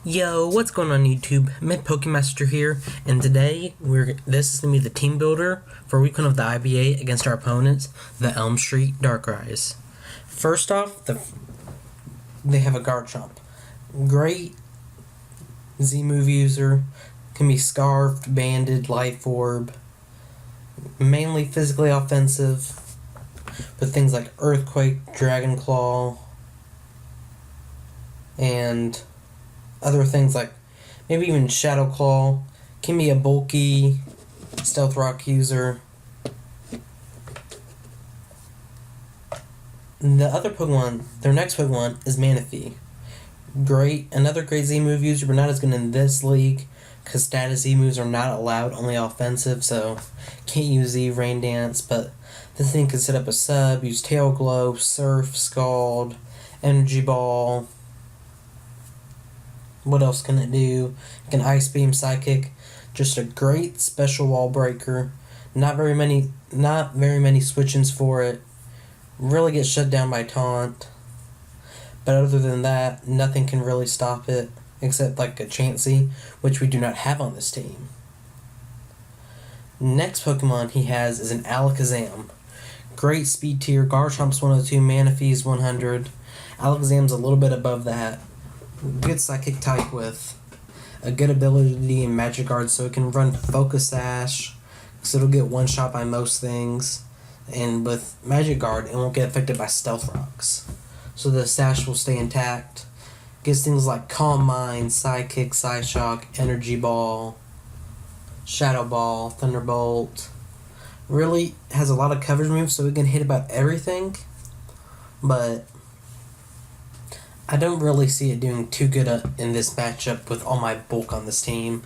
Yo, what's going on YouTube? Mid Pokemaster here, and today this is gonna be the team builder for week 1 of the IBA against our opponents, the Elm Street Darkrais. First off, they have a Garchomp. Great Z-move user, can be scarfed, banded, life orb, mainly physically offensive, with things like Earthquake, Dragon Claw, and other things like maybe even Shadow Claw. Can be a bulky Stealth Rock user. The other Pokemon, their next Pokemon is Manaphy. Another great Z move user, but not as good in this league because status Z moves are not allowed, only offensive, so can't use Z Rain Dance. But this thing can set up a sub, use Tail Glow, Surf, Scald, Energy Ball. What else can it do? It can Ice Beam, Psychic. Just a great special wall breaker. Not very many switch-ins for it. Really gets shut down by Taunt. But other than that, nothing can really stop it except like a Chansey, which we do not have on this team. Next Pokemon he has is an Alakazam. Great speed tier. Garchomp's 102, Manaphy's 100. Alakazam's a little bit above that. Good psychic type with a good ability in Magic Guard, so it can run Focus Sash, because it'll get one shot by most things, and with Magic Guard it won't get affected by Stealth Rocks, so the Sash will stay intact. Gets things like Calm Mind, Psychic, Psyshock, Energy Ball, Shadow Ball, Thunderbolt. Really has a lot of coverage moves, so it can hit about everything, but I don't really see it doing too good in this matchup with all my bulk on this team,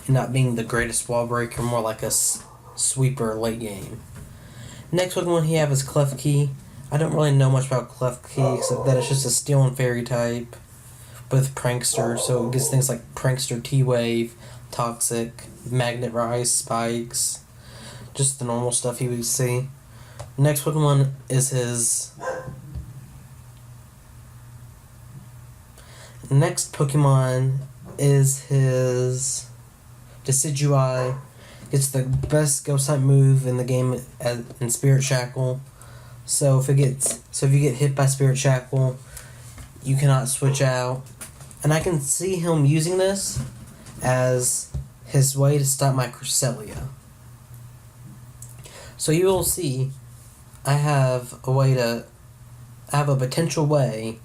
and not being the greatest wall breaker, more like a sweeper late game. Next Pokemon he have is Klefki. I don't really know much about Klefki except that it's just a Steel and Fairy type with Prankster, so it gets things like Prankster, T-Wave, Toxic, Magnet Rise, Spikes, just the normal stuff you would see. Next Pokemon is his Decidueye. It's the best ghost type move in the game in Spirit Shackle. So if you get hit by Spirit Shackle, you cannot switch out. And I can see him using this as his way to stop my Cresselia. So you will see I have a potential way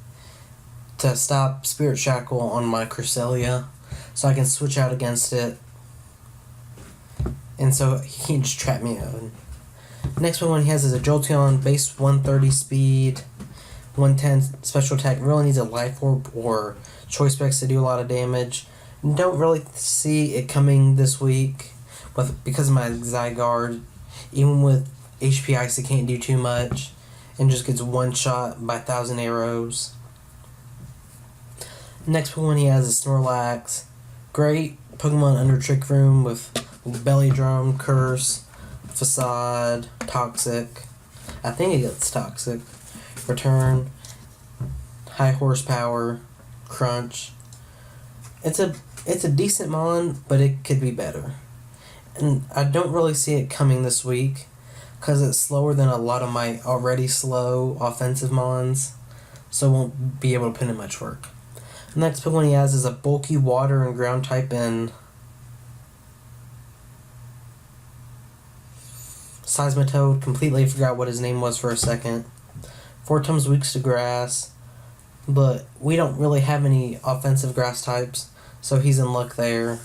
to stop Spirit Shackle on my Cresselia, so I can switch out against it, and so he can't just trap me out. Next one he has is a Jolteon, base 130 speed, 110 special attack. Really needs a Life Orb or Choice Specs to do a lot of damage. Don't really see it coming this week because of my Zygarde. Even with HP Ice, it can't do too much, and just gets one shot by 1,000 arrows. Next Pokemon he has is Snorlax. Great Pokemon under Trick Room with Belly Drum, Curse, Facade, Toxic. I think it gets Toxic. Return, High Horsepower, Crunch. It's a decent Mon, but it could be better. And I don't really see it coming this week because it's slower than a lot of my already slow offensive Mons, so it won't be able to put in much work. Next Pokemon he has is a bulky water and ground type in Seismitoad. Completely forgot what his name was for a second. 4 times weak to grass, but we don't really have any offensive grass types, so he's in luck there.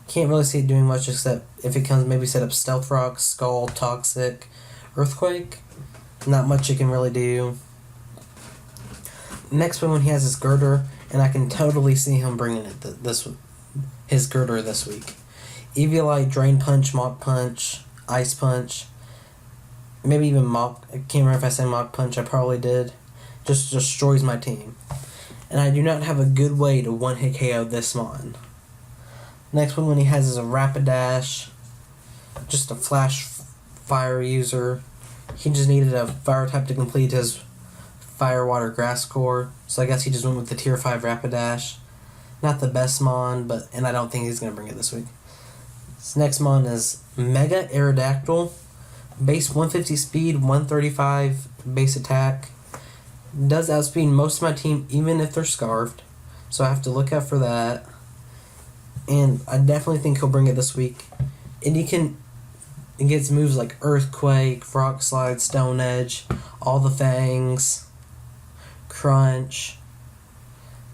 Can't really see it doing much except if it comes maybe set up Stealth Rock, Scald, Toxic, Earthquake. Not much it can really do. Next one he has is Girder, and I can totally see him bringing it his Girder this week. Eviolite, Drain Punch, Mach Punch, Ice Punch, maybe even I can't remember if I said Mach Punch, I probably did. Just destroys my team. And I do not have a good way to one-hit KO this Mon. Next one he has is a Rapidash, just a Flash Fire user. He just needed a Fire type to complete his Fire, Water, Grass core, so I guess he just went with the Tier 5 Rapidash. Not the best Mon, and I don't think he's going to bring it this week. This next Mon is Mega Aerodactyl. Base 150 speed, 135 base attack. Does outspeed most of my team even if they're scarfed. So I have to look out for that. And I definitely think he'll bring it this week. And it gets moves like Earthquake, Rock Slide, Stone Edge, All the Fangs, Crunch,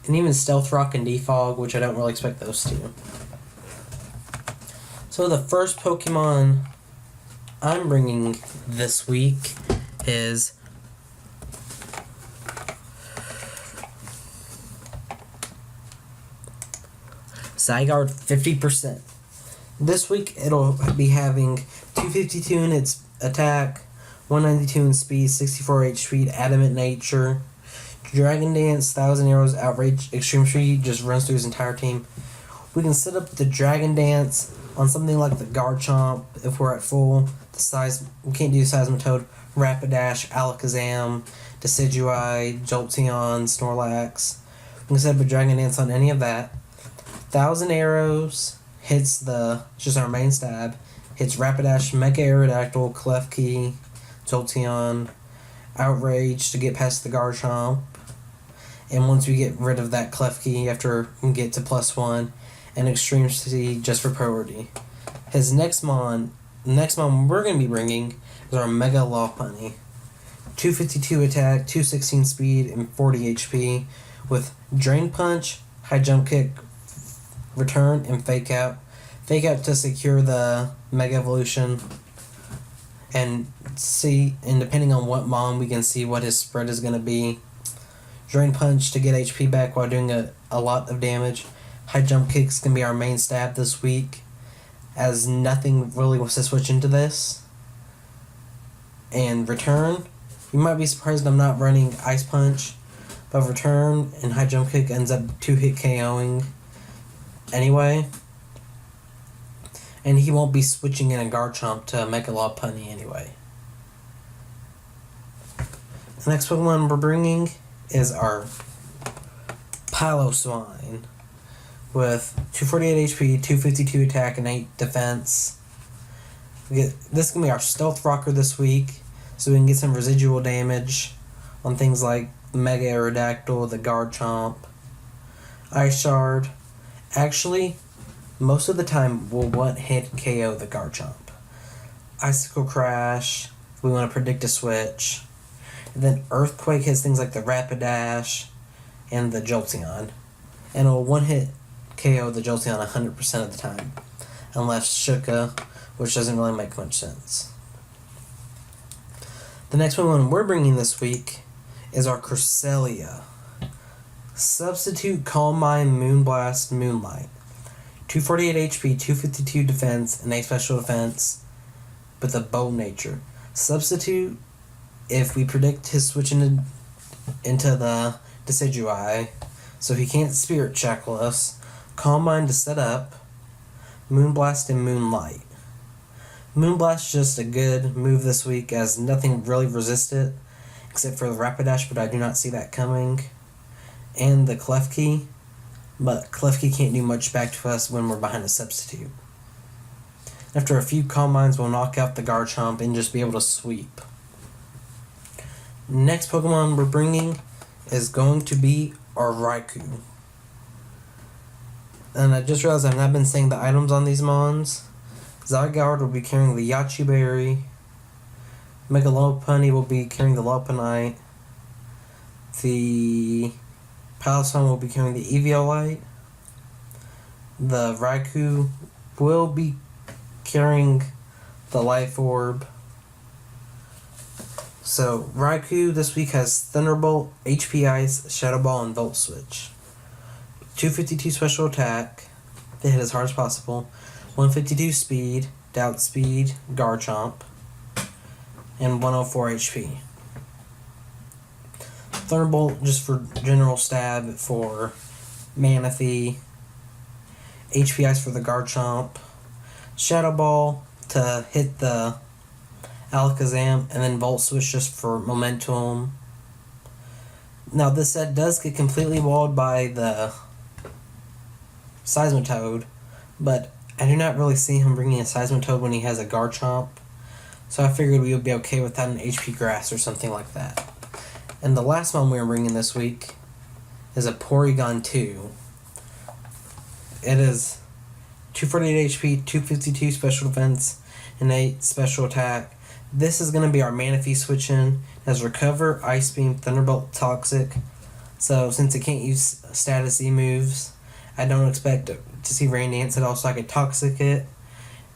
and even Stealth Rock and Defog, which I don't really expect those two. So the first Pokemon I'm bringing this week is Zygarde 50%. This week it'll be having 252 in its attack, 192 in speed, 64 HP, adamant nature. Dragon Dance, 1000 Arrows, Outrage, Extreme Speed just runs through his entire team. We can set up the Dragon Dance on something like the Garchomp if we're at full. We can't do Seismitoad, Rapidash, Alakazam, Decidueye, Jolteon, Snorlax. We can set up a Dragon Dance on any of that. 1000 Arrows hits just our main stab. Hits Rapidash, Mega Aerodactyl, Klefki, Jolteon, Outrage to get past the Garchomp. And once we get rid of that Klefki after we get to +1, and Extreme Speed just for priority. His next Mon we're going to be bringing is our Mega Lopunny. 252 attack, 216 speed, and 40 HP with Drain Punch, High Jump Kick, Return, and Fake Out. Fake Out to secure the Mega Evolution. And depending on what Mon, we can see what his spread is going to be. Drain Punch to get HP back while doing a lot of damage. High Jump Kick's going to be our main stab this week, as nothing really wants to switch into this. And Return, you might be surprised I'm not running Ice Punch, but Return and High Jump Kick ends up 2-hit KOing anyway. And he won't be switching in a Garchomp to Mega Lopunny anyway. The next Pokemon we're bringing is our Piloswine with 248 HP, 252 attack, and 8 defense. This is going to be our Stealth Rocker this week, so we can get some residual damage on things like Mega Aerodactyl, the Garchomp, Ice Shard. Actually, most of the time we'll one-hit KO the Garchomp. Icicle Crash, we want to predict a switch. And then Earthquake hits things like the Rapidash and the Jolteon. And it'll one-hit KO the Jolteon 100% of the time. Unless Shuka, which doesn't really make much sense. The next one we're bringing this week is our Cresselia. Substitute Calm Mind, Moonblast, Moonlight. 248 HP, 252 defense, and 8 special defense with a bold nature. Substitute if we predict his switch into the Decidueye, so he can't Spirit Check us. Calm Mind to set up, Moonblast and Moonlight. Moonblast is just a good move this week, as nothing really resists it, except for the Rapidash, but I do not see that coming. And the Klefki, but Klefki can't do much back to us when we're behind a substitute. After a few Calm Minds, we'll knock out the Garchomp and just be able to sweep. Next Pokemon we're bringing is going to be our Raikou. And I just realized I've not been saying the items on these Mons. Zygarde will be carrying the Yachi Berry. Mega Lopunny will be carrying the Lopunite. The Piloswine will be carrying the Eviolite. The Raikou will be carrying the Life Orb. So, Raikou this week has Thunderbolt, HP Ice, Shadow Ball, and Volt Switch. 252 special attack to hit as hard as possible. 152 speed, Doubt Speed, Garchomp, and 104 HP. Thunderbolt just for general stab for Manaphy. HP Ice for the Garchomp. Shadow Ball to hit the Alakazam, and then Volt Switch just for momentum. Now this set does get completely walled by the Seismitoad, but I do not really see him bringing a Seismitoad when he has a Garchomp, so I figured we would be okay without an HP Grass or something like that. And the last one we're bringing this week is a Porygon 2. It is 248 HP, 252 special defense, and 8 special attack. This is going to be our Manaphy switch in. It has Recover, Ice Beam, Thunderbolt, Toxic. So since it can't use status E moves, I don't expect to see Rain Dance at all, so I could Toxic it.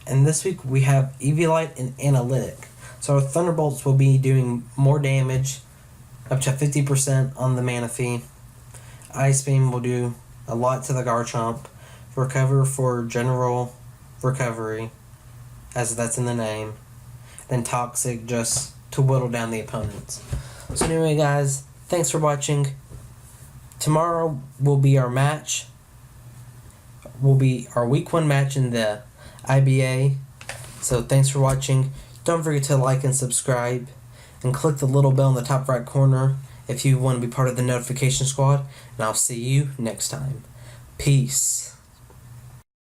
And this week we have Eviolite and Analytic. So our Thunderbolts will be doing more damage, up to 50% on the Manaphy. Ice Beam will do a lot to the Garchomp. Recover for general recovery, as that's in the name. Then Toxic just to whittle down the opponents. So anyway, guys, thanks for watching. Tomorrow will be our match. Will be our week 1 match in the IBA. So thanks for watching. Don't forget to like and subscribe, and click the little bell in the top right corner if you want to be part of the notification squad. And I'll see you next time. Peace.